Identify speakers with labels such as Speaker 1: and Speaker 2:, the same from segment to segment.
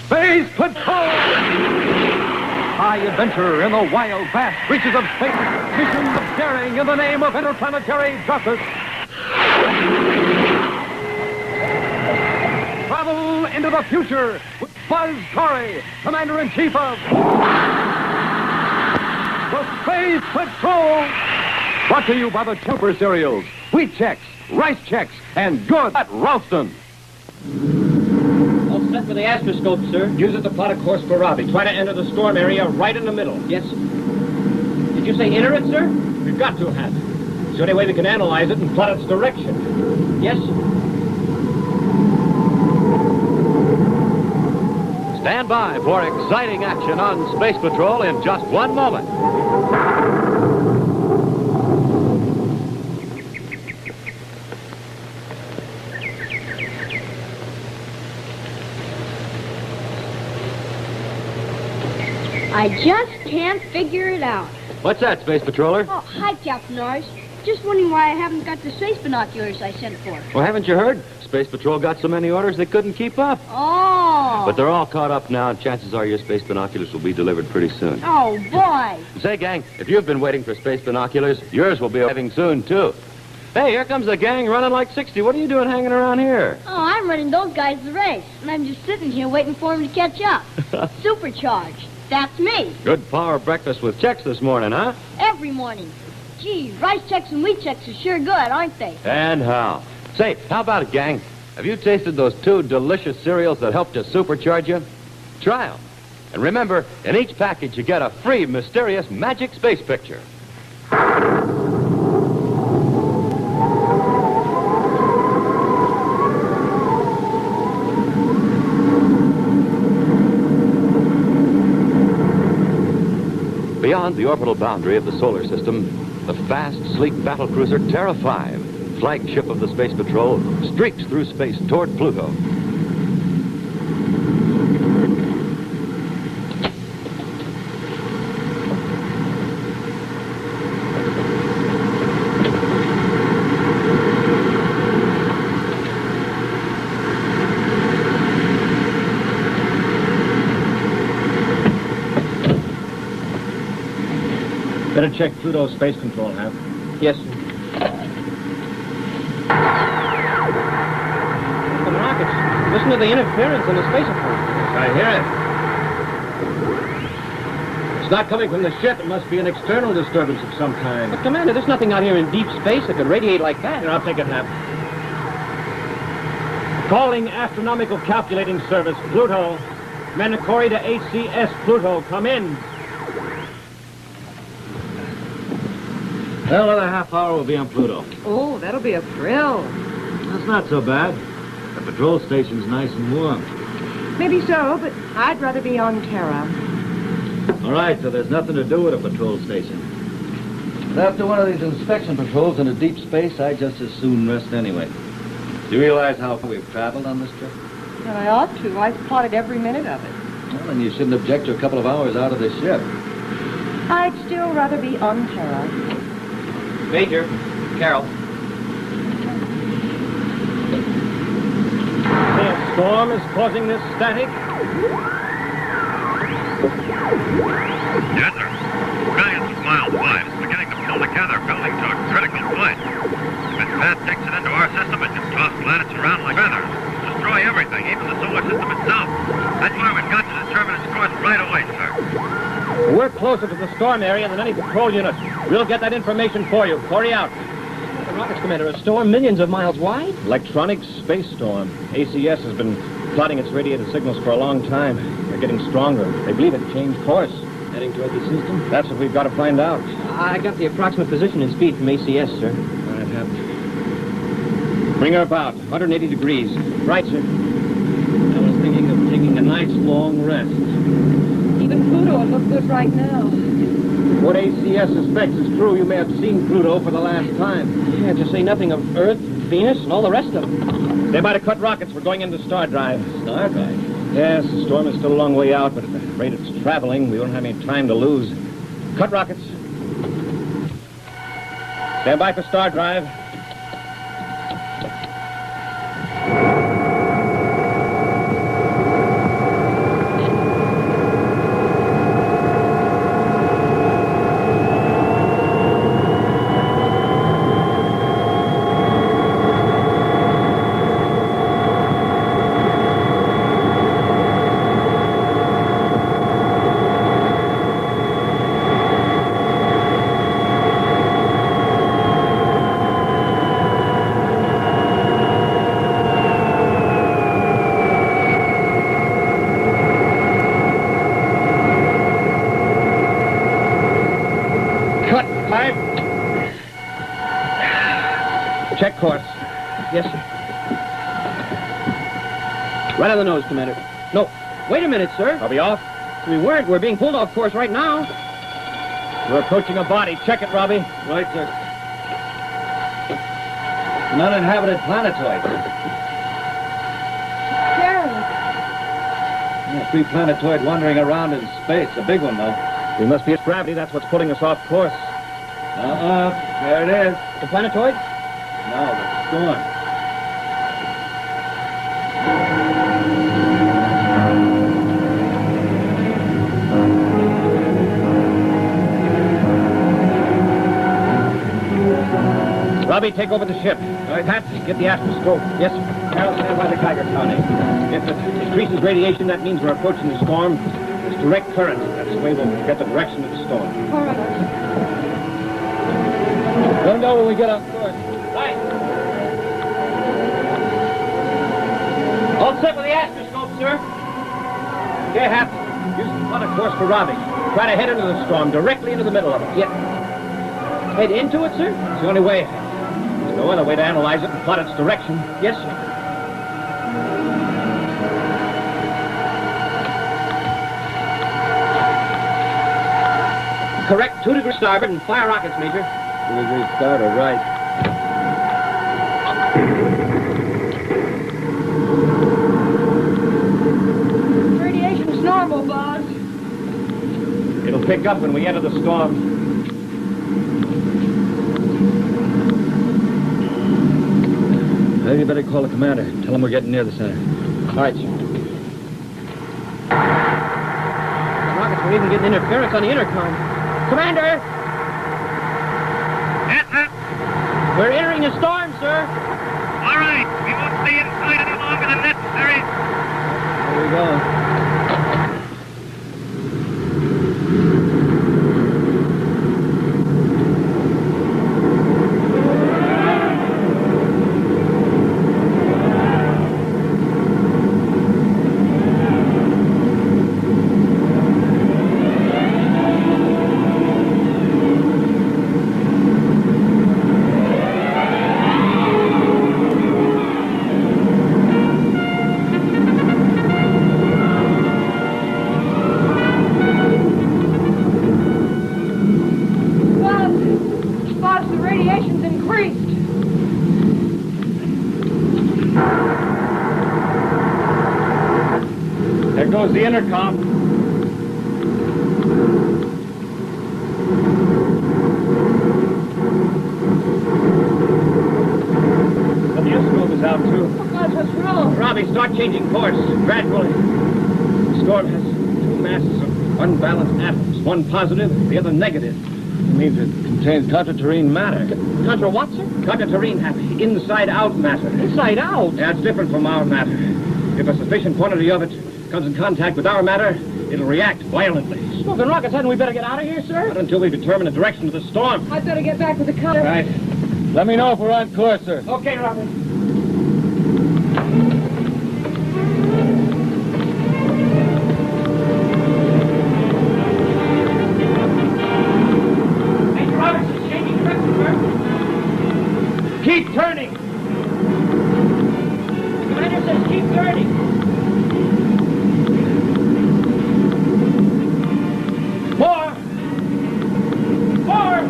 Speaker 1: Space Patrol! High adventure in the wild, vast reaches of space. Missions of daring in the name of interplanetary justice. Travel into the future with Buzz Corey, Commander-in-Chief of the Space Patrol. Brought to you by the Chopper cereals, Wheat Chex, Rice Chex, and good at Ralston.
Speaker 2: All set for the astroscope, sir. Use it to plot a course for Robbie. Try to enter the storm area right in the middle. Yes. Did you say enter it, sir? We've got to have. It's the only way we can analyze it and plot its direction. Yes.
Speaker 3: Stand by for exciting action on Space Patrol in just one moment.
Speaker 4: I just can't figure it out.
Speaker 3: What's that, Space Patroller?
Speaker 4: Oh, hi, Captain Norris. Just wondering why I haven't got the space binoculars I sent for.
Speaker 3: Well, haven't you heard? Space Patrol got so many orders they couldn't keep up.
Speaker 4: Oh.
Speaker 3: But they're all caught up now, and chances are your space binoculars will be delivered pretty soon.
Speaker 4: Oh, boy.
Speaker 3: Say, gang, if you've been waiting for space binoculars, yours will be arriving soon, too. Hey, here comes the gang running like 60. What are you doing hanging around here?
Speaker 4: Oh, I'm running those guys the race, and I'm just sitting here waiting for them to catch up. Supercharged. That's me.
Speaker 3: Good power breakfast with Chex this morning, huh?
Speaker 4: Every morning. Gee, Rice Chex and Wheat Chex are sure good, aren't they?
Speaker 3: And how? Say, how about it, gang? Have you tasted those 2 delicious cereals that help to supercharge you? Try them. And remember, in each package you get a free mysterious magic space picture. Beyond the orbital boundary of the solar system, the fast, sleek battlecruiser Terra 5, flagship of the Space Patrol, streaks through space toward Pluto.
Speaker 2: Better check Pluto's space control, Hap. Yes, sir. The rockets. Listen to the interference in the space approach.
Speaker 1: I hear it. It's not coming from the ship. It must be an external disturbance of some kind.
Speaker 2: But, Commander, there's nothing out here in deep space that could radiate like that.
Speaker 1: Here, I'll take it, Hap. Calling Astronomical Calculating Service, Pluto. Commander Corey to ACS Pluto. Come in.
Speaker 3: Well, another half hour we'll be on Pluto.
Speaker 5: Oh, that'll be a thrill.
Speaker 3: That's not so bad. The patrol station's nice and warm.
Speaker 5: Maybe so, but I'd rather be on Terra.
Speaker 3: All right, so there's nothing to do with a patrol station. But after one of these inspection patrols into deep space, I'd just as soon rest anyway. Do you realize how far we've traveled on this trip?
Speaker 5: Well, I ought to. I've plotted every minute of it.
Speaker 3: Well, then you shouldn't object to a couple of hours out of the ship.
Speaker 5: I'd still rather be on Terra.
Speaker 2: Major, Carol.
Speaker 1: The storm is causing this static?
Speaker 6: Yes, sir. Millions of miles wide. It's beginning to pull together, building to a critical point. If it fast takes it into our system, it can toss planets around like feathers. Destroy everything, even the solar system itself. That's why we've got to determine its course right away, sir.
Speaker 1: We're closer to the storm area than any patrol unit. We'll get that information for you. Corey out.
Speaker 2: The rockets, Commander, a storm millions of miles wide?
Speaker 1: Electronic space storm. ACS has been plotting its radiated signals for a long time. They're getting stronger. They believe it changed course.
Speaker 2: Heading toward the system?
Speaker 1: That's what we've got to find out.
Speaker 2: I got the approximate position and speed from ACS, sir.
Speaker 1: All right, Hap. Bring her about. 180 degrees.
Speaker 2: Right, sir.
Speaker 1: I was thinking of taking a nice long rest.
Speaker 5: Even Pluto would look good right now.
Speaker 1: What ACS suspects is true. You may have seen Pluto for the last time.
Speaker 2: Yeah, to say nothing of Earth, Venus, and all the rest of them.
Speaker 1: They might have cut rockets. We're going into star drive.
Speaker 3: Star drive?
Speaker 1: Yes, the storm is still a long way out, but at the rate it's traveling, we don't have any time to lose. Cut rockets. Stand by for star drive.
Speaker 2: Right on the nose, Commander. No, wait a minute, sir.
Speaker 3: Are we off?
Speaker 2: We weren't. We're being pulled off course right now.
Speaker 3: We're approaching a body. Check it, Robbie.
Speaker 2: Right, sir.
Speaker 3: An uninhabited planetoid.
Speaker 4: Terry.
Speaker 3: A free planetoid wandering around in space. A big one, though.
Speaker 2: We must be at gravity. That's what's pulling us off course.
Speaker 3: There it is.
Speaker 2: The planetoid?
Speaker 3: No, the storm.
Speaker 2: Robbie, take over the ship. All right, Pat, get the astroscope. Yes, sir.
Speaker 3: Carol, stand by the Geiger counter.
Speaker 2: If it increases radiation, that means we're approaching the storm. It's direct current. That's the way we'll get the direction of the storm.
Speaker 4: All right.
Speaker 2: Let them know when we get off course. Right. All set with the astroscope, sir. Okay, Hap. Use the plot of course for Robbie. Try to head into the storm, directly into the middle of it. Yeah. Head into it, sir? It's the only way. There's no other way to analyze it and plot its direction. Yes, sir. Correct, 2 degrees starboard and fire rockets, Major.
Speaker 3: 2 degrees starboard, right.
Speaker 4: Radiation's normal, boss.
Speaker 2: It'll pick up when we enter the storm.
Speaker 3: You better call the commander. Tell him we're getting near the center.
Speaker 2: All right, sir. The rockets were even getting interference on the intercom. Commander!
Speaker 6: Yes, sir.
Speaker 2: We're entering a storm, sir.
Speaker 6: All right. We won't stay inside any longer than necessary.
Speaker 2: There we go.
Speaker 4: Boss, the radiation's increased.
Speaker 3: There goes the intercom. The viewscope is out, too.
Speaker 4: Oh, God, what's wrong?
Speaker 2: Robbie, start changing course, gradually. The storm has 2 masses of unbalanced atoms, one positive, the other negative.
Speaker 3: It means it contains contraterrene matter.
Speaker 2: Contra what, sir? Contraterrene, Happy. Inside-out matter.
Speaker 4: Inside out?
Speaker 2: Yeah, it's different from our matter. If a sufficient quantity of it comes in contact with our matter, it'll react violently.
Speaker 4: Smoking rockets, hadn't we better get out of here, sir?
Speaker 2: Not until we determine the direction of the storm.
Speaker 4: I'd better get back with the cutter.
Speaker 2: Right.
Speaker 3: Let me know if we're on course, sir.
Speaker 4: Okay, Robert.
Speaker 2: Keep turning! Commander says keep turning! More! More!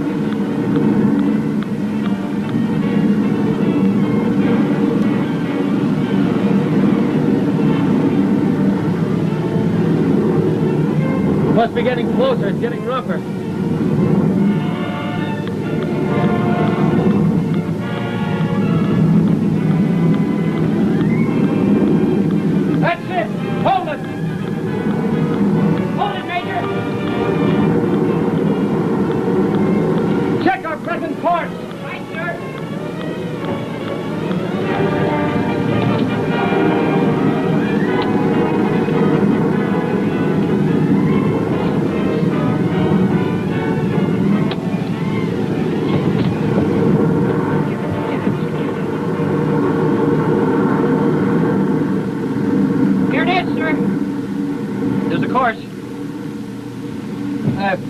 Speaker 3: Must be getting closer. It's getting rougher.
Speaker 2: That's it! Hold it! Hold it, Major! Check our present course! Right, sir! Here it is, sir. There's the course.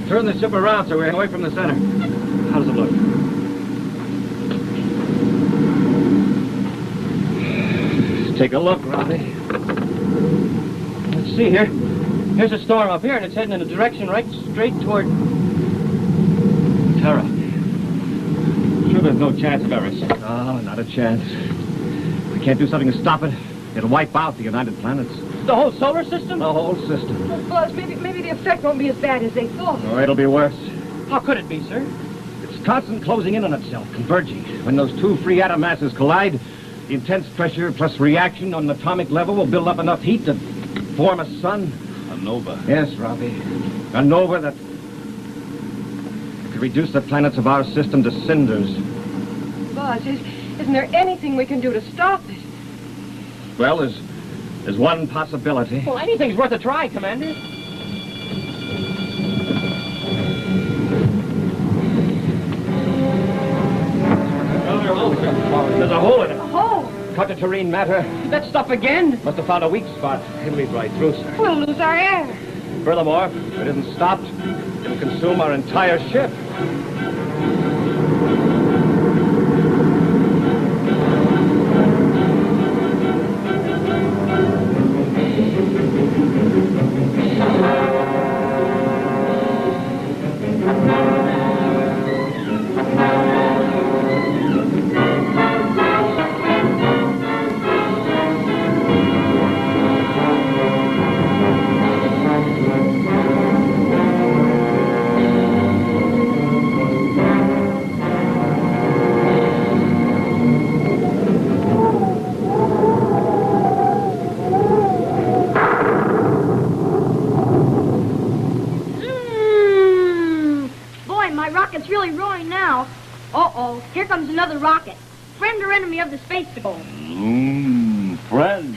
Speaker 3: Turn the ship around so we're away from the center. How does it look? Take a look, Robbie.
Speaker 2: see here. Here's a storm up here, and it's heading in a direction right straight toward Terra. Sure there's no chance of ever.
Speaker 7: No, not a chance. If we can't do something to stop it, it'll wipe out the United Planets.
Speaker 2: The whole solar system?
Speaker 7: The whole system.
Speaker 5: Well, Buzz, maybe the effect won't be as bad as they thought.
Speaker 7: Oh, it'll be worse.
Speaker 2: How could it be, sir?
Speaker 7: It's constant closing in on itself, converging. When those two free atom masses collide, the intense pressure plus reaction on an atomic level will build up enough heat to form a sun.
Speaker 3: A nova.
Speaker 7: Yes, Robbie. A nova that could reduce the planets of our system to cinders.
Speaker 5: Buzz, isn't there anything we can do to stop it?
Speaker 7: Well, there's one possibility.
Speaker 2: Well, anything's worth a try, Commander.
Speaker 7: There's a hole in it.
Speaker 5: A hole?
Speaker 7: Cut to terrene matter.
Speaker 2: That stuff again?
Speaker 7: Must have found a weak spot. It'll lead right through, sir.
Speaker 5: We'll lose our air.
Speaker 7: Furthermore, if it isn't stopped, it'll consume our entire ship.
Speaker 4: Uh-oh, here comes another rocket. Friend or enemy of the space patrol?
Speaker 3: Friend.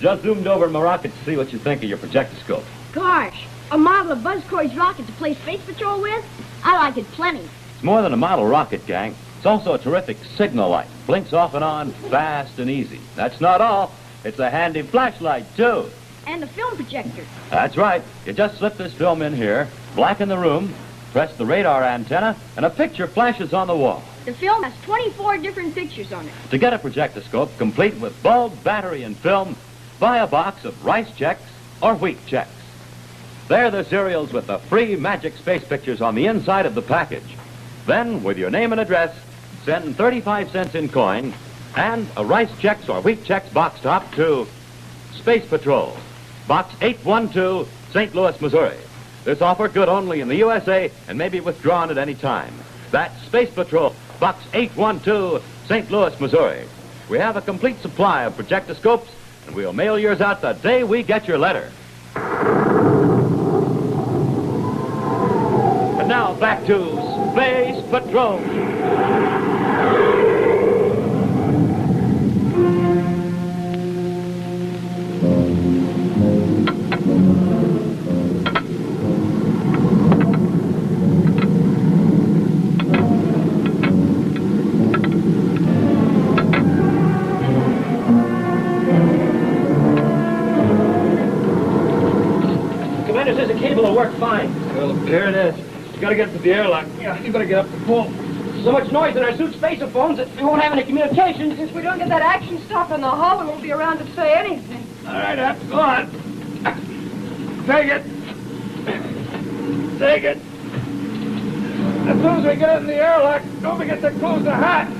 Speaker 3: Just zoomed over my rocket to see what you think of your projectoscope.
Speaker 4: Gosh, a model of Buzz Corey's rocket to play space patrol with? I like it plenty.
Speaker 3: It's more than a model rocket, gang. It's also a terrific signal light. Blinks off and on, fast and easy. That's not all. It's a handy flashlight, too.
Speaker 4: And a film projector.
Speaker 3: That's right. You just slip this film in here, blacken the room, press the radar antenna, and a picture flashes on the wall.
Speaker 4: The film has 24 different pictures on it.
Speaker 3: To get a projectoscope complete with bulb, battery, and film, buy a box of rice checks or wheat checks. They're the cereals with the free magic space pictures on the inside of the package. Then, with your name and address, send 35 cents in coin and a rice checks or wheat checks box top to Space Patrol, Box 812, St. Louis, Missouri. This offer good only in the USA and may be withdrawn at any time. That's Space Patrol, Box 812, St. Louis, Missouri. We have a complete supply of projectoscopes, and we'll mail yours out the day we get your letter. And now back to Space Patrol.
Speaker 2: Commander says the cable will work fine.
Speaker 7: Well, here it is. You gotta get to the airlock. Yeah, you better get up the pole.
Speaker 2: So much noise in our suit spacephones that we won't have any communication.
Speaker 5: If we don't get that action stop in the hull, we won't be around to say anything.
Speaker 7: All right, go on. Take it. Take it. As soon as we get in the airlock, don't forget to close the hatch.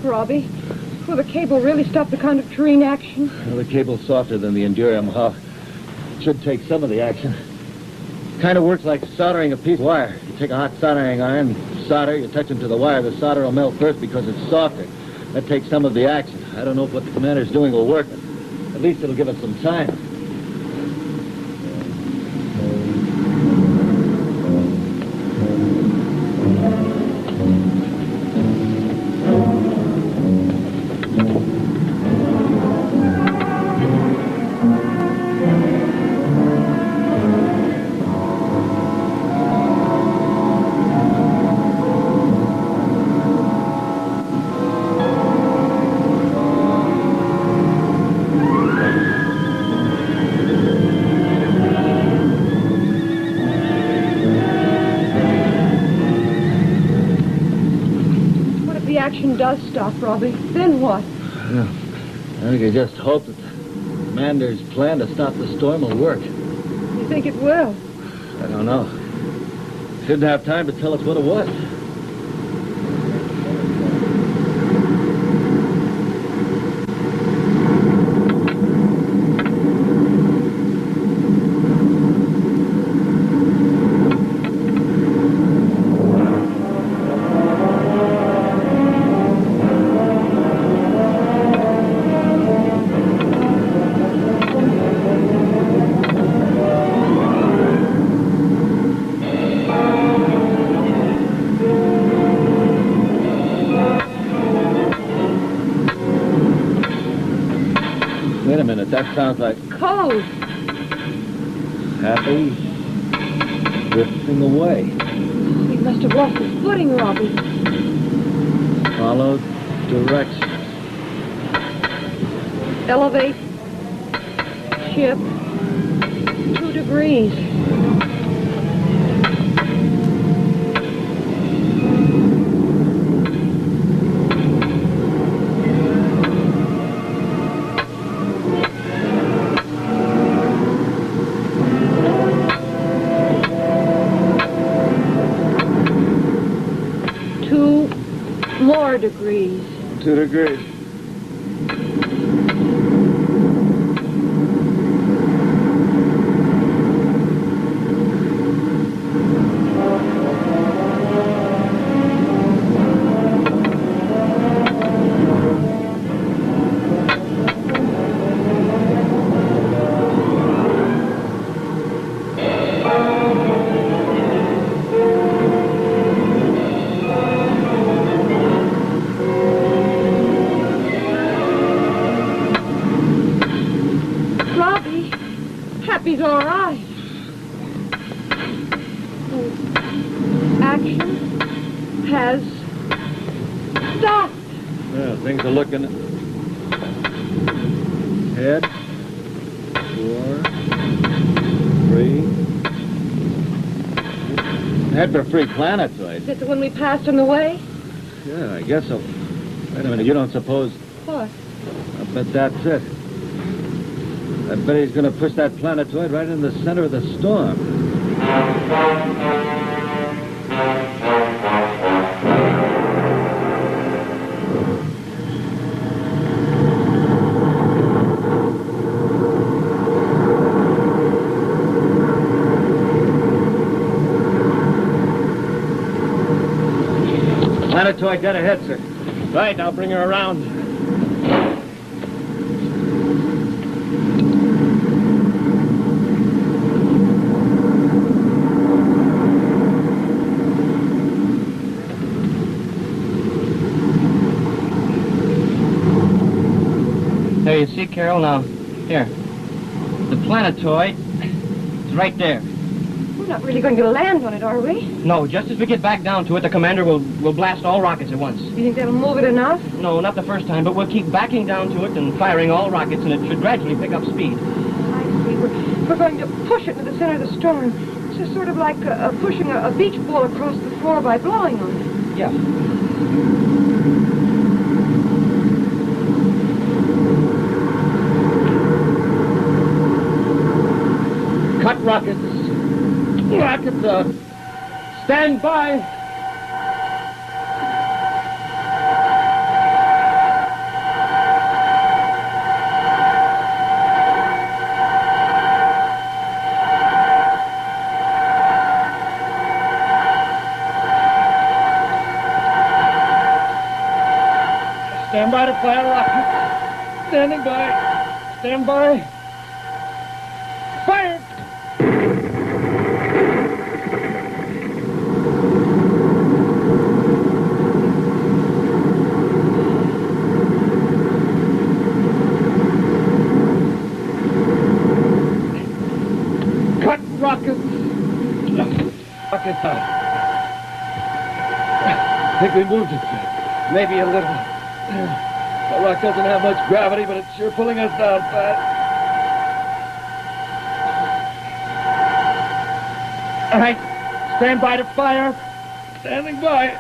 Speaker 5: Robbie, will the cable really stop the conductorine action?
Speaker 7: Well, the cable's softer than the Endurium hull. It should take some of the action. Kind of works like soldering a piece of wire. You take a hot soldering iron,
Speaker 8: solder, you touch them to the wire, the solder will melt first because it's softer. That takes some of the action. I don't know if what the commander's doing will work, but at least it'll give us some time.
Speaker 5: Action does stop, Robbie. Then what?
Speaker 8: I think I just hope that the commander's plan to stop the storm will work.
Speaker 5: You think it will?
Speaker 8: I don't know. Shouldn't have time to tell us what it was. Wait a minute, that sounds like
Speaker 5: Code.
Speaker 8: happy drifting away.
Speaker 5: He must have lost his footing, Robbie.
Speaker 8: Follow directions.
Speaker 5: Elevate. Ship. 2 degrees. Degrees.
Speaker 8: 2 degrees.
Speaker 5: Happy's all right. Action has stopped.
Speaker 8: Well, things are looking ahead. 4, 3. Head for free planetoid.
Speaker 5: Is that the one we passed on the way?
Speaker 8: Yeah, I guess so. Wait a minute, you don't suppose...
Speaker 5: What?
Speaker 8: I bet that's it. I bet he's going to push that planetoid right in the center of the storm. Planetoid dead ahead, sir.
Speaker 2: Right, I'll bring her around.
Speaker 9: There, you see, Carol? Now, here. The planetoid is right there.
Speaker 5: We're not really going to land on it, are we?
Speaker 9: No, just as we get back down to it, the commander will blast all rockets at once.
Speaker 5: You think that'll move it enough?
Speaker 9: No, not the first time, but we'll keep backing down to it and firing all rockets, and it should gradually pick up speed.
Speaker 5: I see. We're going to push it to the center of the storm. It's just sort of like pushing a beach ball across the floor by blowing on it.
Speaker 9: Yeah.
Speaker 2: Cut rockets. Rockets up. Stand by.
Speaker 7: Stand by to fire rocket. Standing by. Stand by. Fire! Cut rocket. Rocket out. I think we moved it. Maybe a little. The rock doesn't have much gravity, but it's sure pulling us down fast. All right, stand by to fire. Standing by.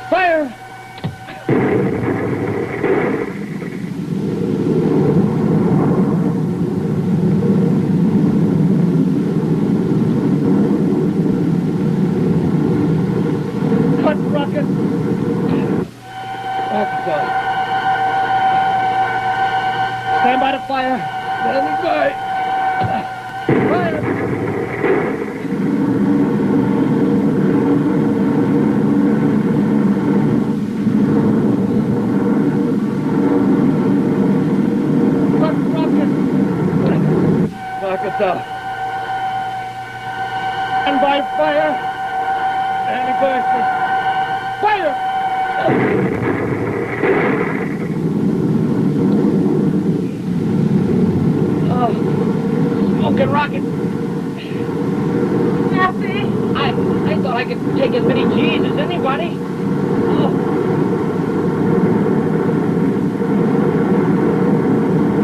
Speaker 7: Fire! Cut rocket. Rocket's out. Stand by to fire. Standing by. Fire! Rocket's out. Stand by fire. Standing by. Fire! Oh, smoking rocket.
Speaker 5: Happy?
Speaker 7: I thought I could take as many G's as anybody. Oh.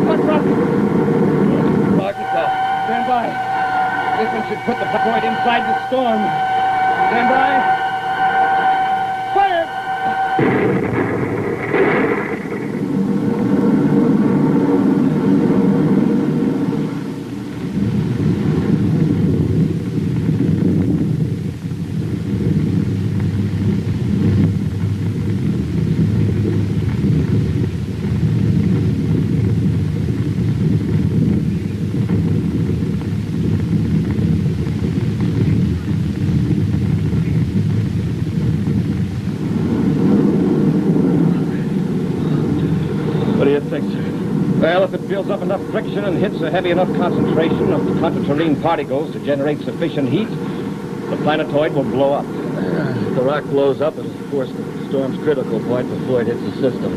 Speaker 7: What rocket? Rocket's out. Stand by. This one should put the point inside the storm. Stand by. Fire! What do you think, sir? Well, if it builds up enough friction and hits a heavy enough concentration of the contraterrene particles to generate sufficient heat, the planetoid will blow up.
Speaker 8: If the rock blows up, it'll force the storm's critical point before it hits the system.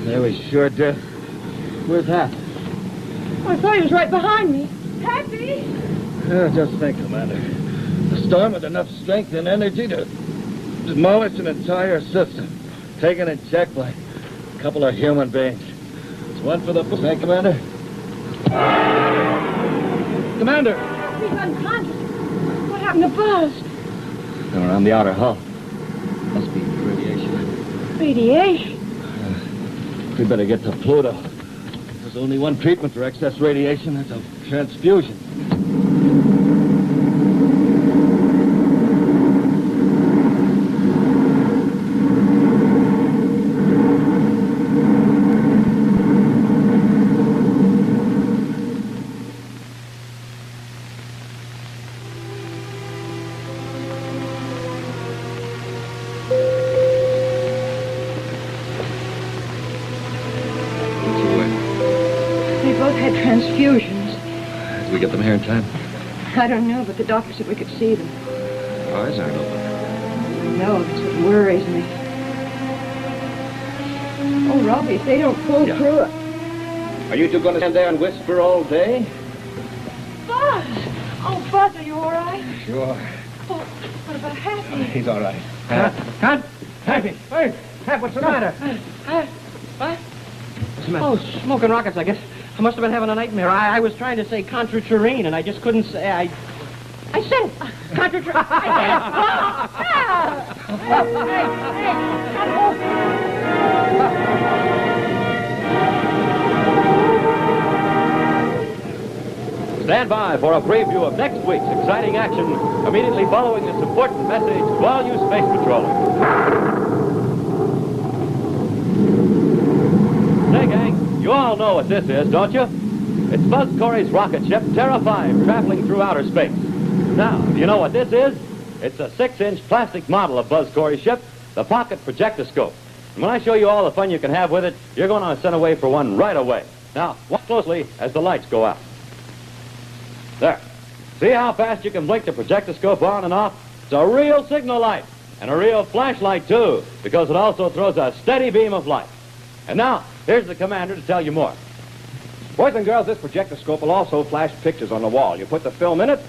Speaker 8: Yeah, we sure did. Where's Hap?
Speaker 5: I thought he was right behind me. Happy?
Speaker 8: Just think, Commander. A storm with enough strength and energy to demolish an entire system. Taken in check by a couple of human beings. It's one for the... Hey, Commander? Commander!
Speaker 5: He's unconscious. What happened to Buzz?
Speaker 8: They're around the outer hull. Must be radiation.
Speaker 5: Radiation?
Speaker 8: We better get to Pluto. There's only one treatment for excess radiation. That's a transfusion.
Speaker 5: Transfusions.
Speaker 8: Did we get them here in time?
Speaker 5: I don't know, but the doctor said we could see them.
Speaker 8: Eyes aren't open.
Speaker 5: No, that's what worries me. Oh, Robbie, if they don't pull through it.
Speaker 7: Are you two going to stand there and whisper all day?
Speaker 5: Buzz! Oh, Buzz, are you all right?
Speaker 7: Sure.
Speaker 5: Oh, what about Happy?
Speaker 7: He's all right.
Speaker 2: Con? Happy. Hey, Hap, what's the matter?
Speaker 5: What?
Speaker 2: What's the matter? Oh, smoking rockets, I guess. I must have been having a nightmare. I was trying to say contraterrene, and I just couldn't say. I said it. Contraterene.
Speaker 3: Stand by for a preview of next week's exciting action immediately following this important message to all you space patrollers. Say, gang, you all know what this is, don't you? It's Buzz Corey's rocket ship, Terra 5, traveling through outer space. Now, do you know what this is? It's a 6-inch plastic model of Buzz Corey's ship, the Pocket Projectoscope. And when I show you all the fun you can have with it, you're going to send away for one right away. Now, watch closely as the lights go out. There. See how fast you can blink the projectoscope on and off? It's a real signal light, and a real flashlight, too, because it also throws a steady beam of light. And now, here's the commander to tell you more.
Speaker 2: Boys and girls, this projectoscope will also flash pictures on the wall. You put the film in it,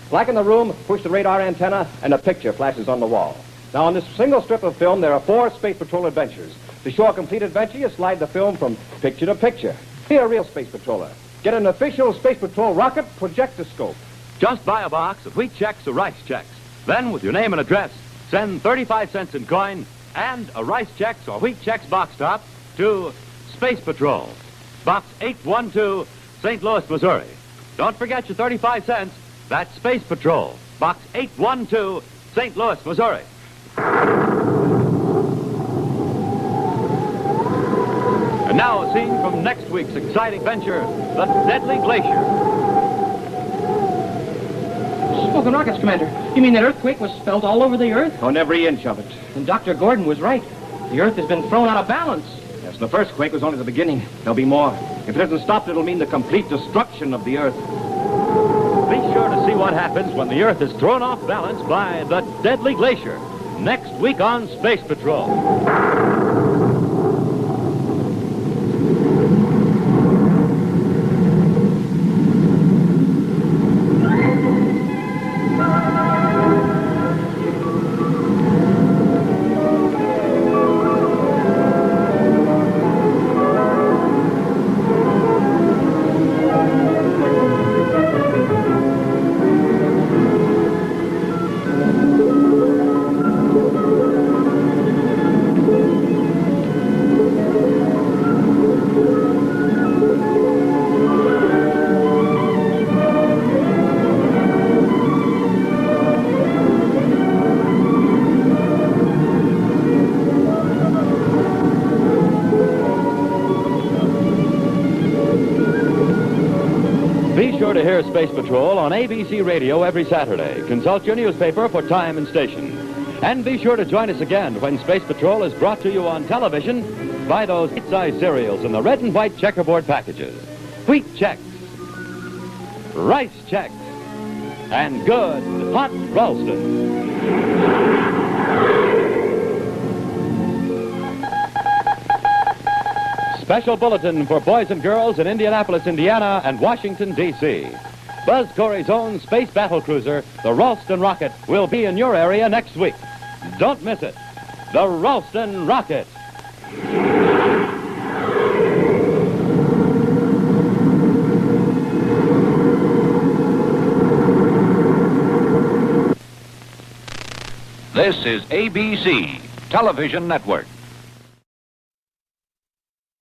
Speaker 2: blacken the room, push the radar antenna, and a picture flashes on the wall. Now, on this single strip of film, there are 4 Space Patrol adventures. To show a complete adventure, you slide the film from picture to picture. Be a real Space Patroller. Get an official Space Patrol rocket projectoscope.
Speaker 3: Just buy a box of wheat checks or rice checks. Then, with your name and address, send 35 cents in coin and a rice checks or wheat checks box top to Space Patrol, Box 812, St. Louis, Missouri. Don't forget your 35 cents. That's Space Patrol, Box 812, St. Louis, Missouri. And now a scene from next week's exciting venture, the Deadly Glacier.
Speaker 9: Smoking rockets, Commander. You mean that earthquake was felt all over the Earth?
Speaker 2: On every inch of it.
Speaker 9: And Dr. Gordon was right. The Earth has been thrown out of balance.
Speaker 2: Yes, the first quake was only the beginning. There'll be more. If it isn't stopped, it'll mean the complete destruction of the Earth.
Speaker 3: Be sure to see what happens when the Earth is thrown off balance by the Deadly Glacier next week on Space Patrol. Be sure to hear Space Patrol on ABC Radio every Saturday. Consult your newspaper for time and station. And be sure to join us again when Space Patrol is brought to you on television by those bite-sized cereals in the red and white checkerboard packages. Wheat checks, rice checks, and good hot Ralston. Special bulletin for boys and girls in Indianapolis, Indiana, and Washington, D.C. Buzz Corey's own space battle cruiser, the Ralston Rocket, will be in your area next week. Don't miss it. The Ralston Rocket.
Speaker 10: This is ABC Television Network.